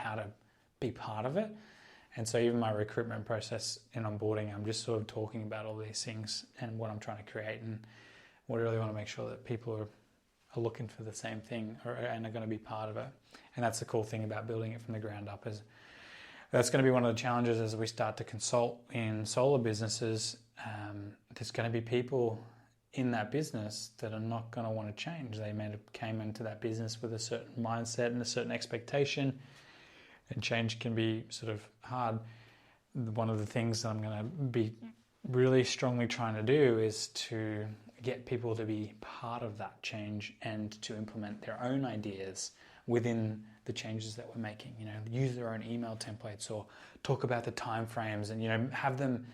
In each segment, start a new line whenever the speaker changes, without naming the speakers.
how to be part of it. And so even my recruitment process in onboarding, I'm just sort of talking about all these things and what I'm trying to create, and what I really want to make sure that people are looking for the same thing and are going to be part of it. And that's the cool thing about building it from the ground up, is that's going to be one of the challenges as we start to consult in solar businesses. There's going to be people in that business that are not going to want to change. They may have came into that business with a certain mindset and a certain expectation, and change can be sort of hard. One of the things that I'm going to be really strongly trying to do is to get people to be part of that change and to implement their own ideas within the changes that we're making. Use their own email templates, or talk about the time frames, and have them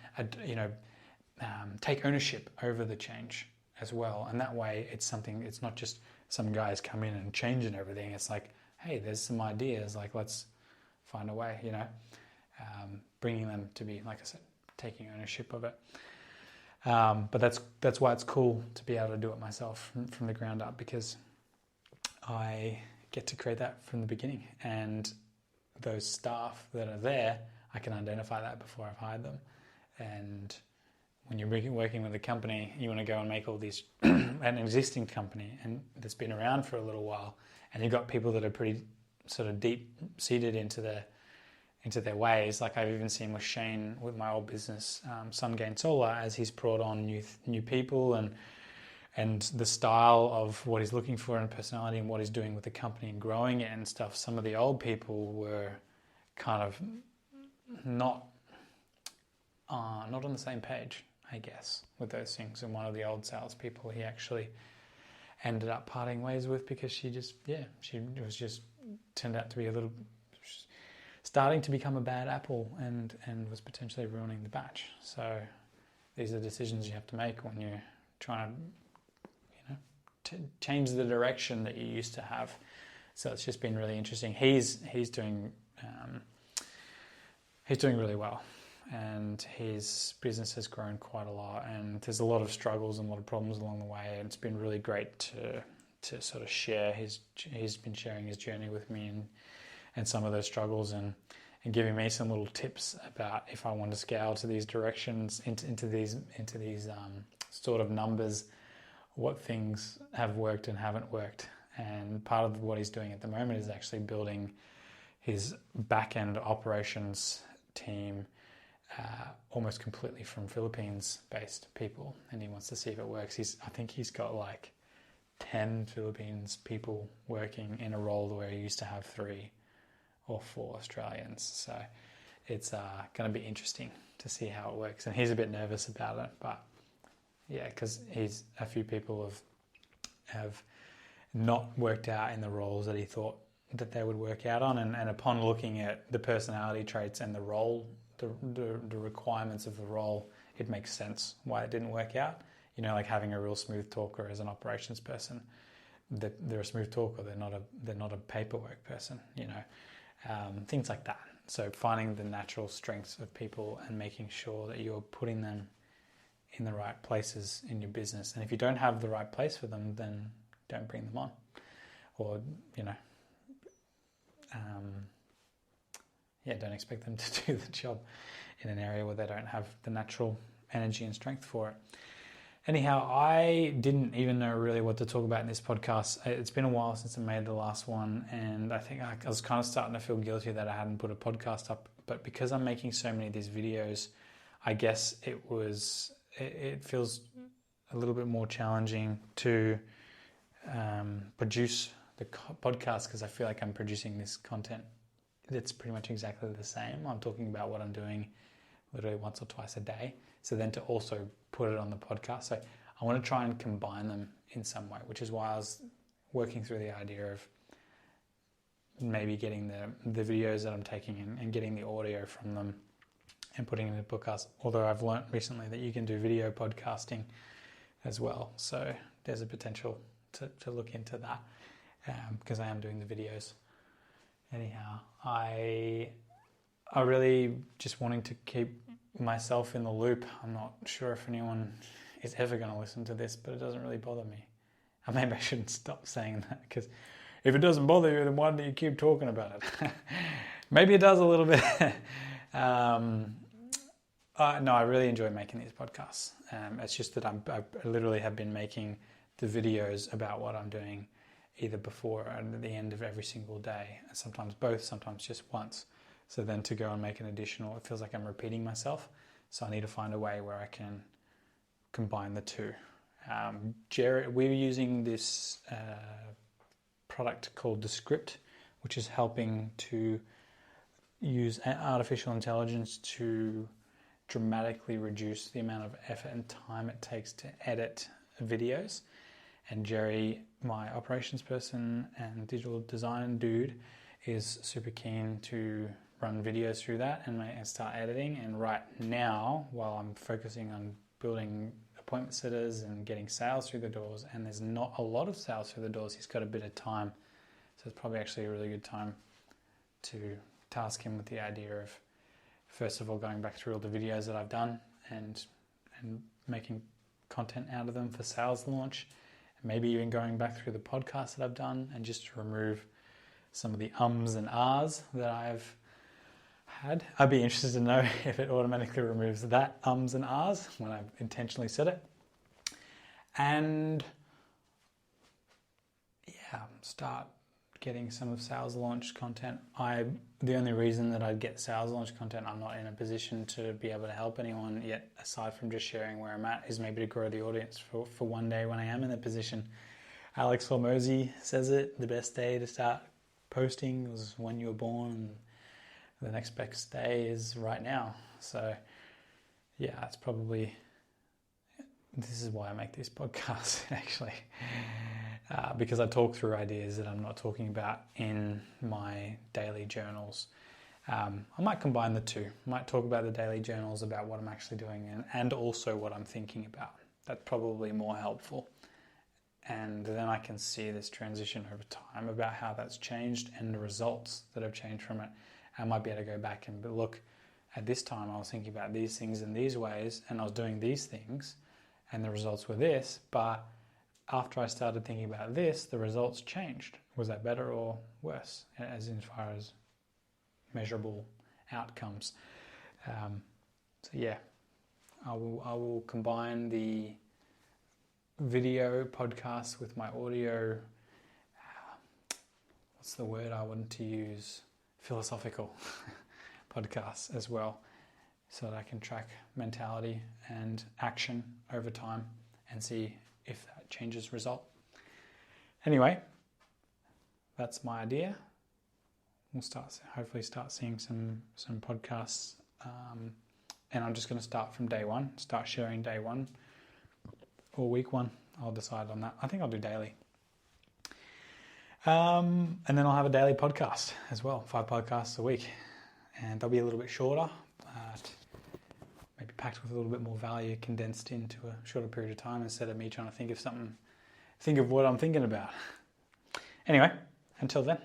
take ownership over the change as well. And that way it's not just some guys come in and changing everything. It's like, hey, there's some ideas, like let's find a way, bringing them to be, like I said, taking ownership of it. But that's why it's cool to be able to do it myself from the ground up, because I get to create that from the beginning, and those staff that are there, I can identify that before I've hired them. And when you're working with a company, you want to go and make all these an existing company and that's been around for a little while, and you've got people that are pretty sort of deep seated into their ways. Like I've even seen with Shane, with my old business, Sungain Solar, as he's brought on new people and the style of what he's looking for in personality and what he's doing with the company and growing it and stuff. Some of the old people were kind of not on the same page, I guess, with those things. And one of the old salespeople, he actually ended up parting ways with, because she was just turned out to be a little starting to become a bad apple and was potentially ruining the batch. So these are decisions you have to make when you're trying to change the direction that you used to have. So it's just been really interesting. He's doing really well, and his business has grown quite a lot, and there's a lot of struggles and a lot of problems along the way, and it's been really great to sort of share he's been sharing his journey with me and some of those struggles, and giving me some little tips about if I want to scale to these directions, into these sort of numbers, what things have worked and haven't worked. And part of what he's doing at the moment is actually building his back-end operations team almost completely from Philippines-based people, and he wants to see if it works. I think he's got like 10 Philippines people working in a role where he used to have 3 or 4 Australians. So it's going to be interesting to see how it works. And he's a bit nervous about it, but yeah, because a few people have not worked out in the roles that he thought that they would work out on. And upon looking at the personality traits and the role, the requirements of the role, it makes sense why it didn't work out. Like having a real smooth talker as an operations person. They're a smooth talker. They're not a paperwork person. Things like that. So finding the natural strengths of people and making sure that you're putting them in the right places in your business. And if you don't have the right place for them, then don't bring them on. Or don't expect them to do the job in an area where they don't have the natural energy and strength for it. Anyhow, I didn't even know really what to talk about in this podcast. It's been a while since I made the last one, and I think I was kind of starting to feel guilty that I hadn't put a podcast up. But because I'm making so many of these videos, I guess it feels a little bit more challenging to produce the podcast, because I feel like I'm producing this content that's pretty much exactly the same. I'm talking about what I'm doing literally once or twice a day. So then to also put it on the podcast. So I want to try and combine them in some way, which is why I was working through the idea of maybe getting the videos that I'm taking and getting the audio from them and putting it in a podcast. Although I've learned recently that you can do video podcasting as well. So there's a potential to look into that, because I am doing the videos. Anyhow, I really just wanting to keep myself in the loop. I'm not sure if anyone is ever going to listen to this, but it doesn't really bother me. And maybe I shouldn't stop saying that, because if it doesn't bother you, then why do you keep talking about it? Maybe it does a little bit. No, I really enjoy making these podcasts. It's just that I literally have been making the videos about what I'm doing either before or at the end of every single day. And sometimes both, sometimes just once. So then to go and make an additional, it feels like I'm repeating myself. So I need to find a way where I can combine the two. We're using this product called The Script, which is helping to use artificial intelligence to dramatically reduce the amount of effort and time it takes to edit videos. And Jerry, my operations person and digital design dude, is super keen to run videos through that and start editing. And right now, while I'm focusing on building appointment sitters and getting sales through the doors, and there's not a lot of sales through the doors, he's got a bit of time. So it's probably actually a really good time to task him with the idea of, first of all, going back through all the videos that I've done and making content out of them for sales launch. Maybe even going back through the podcasts that I've done and just to remove some of the ums and ahs that I've had. I'd be interested to know if it automatically removes that ums and ahs when I've intentionally said it. And yeah, start getting some of sales launch content. The only reason that I'd get sales launch content, I'm not in a position to be able to help anyone yet, aside from just sharing where I'm at, is maybe to grow the audience for one day when I am in that position. Alex Hormozy says it, the best day to start posting was when you were born, and the next best day is right now. So yeah, it's probably, this is why I make these podcasts actually. Because I talk through ideas that I'm not talking about in my daily journals. I might combine the two. I might talk about the daily journals about what I'm actually doing and also what I'm thinking about. That's probably more helpful. And then I can see this transition over time about how that's changed and the results that have changed from it. I might be able to go back and look, at this time I was thinking about these things in these ways and I was doing these things and the results were this, but after I started thinking about this, the results changed. Was that better or worse, as far as measurable outcomes? So yeah, I will combine the video podcast with my audio. What's the word I wanted to use? Philosophical podcasts as well, so that I can track mentality and action over time and see if that changes result. Anyway, that's my idea. We'll hopefully start seeing some podcasts, and I'm just going to start from day one, start sharing day one or week one. I'll decide on that. I think I'll do daily. And then I'll have a daily podcast as well, 5 podcasts a week, and they'll be a little bit shorter, but maybe packed with a little bit more value, condensed into a shorter period of time instead of me trying to think of what I'm thinking about. Anyway, until then.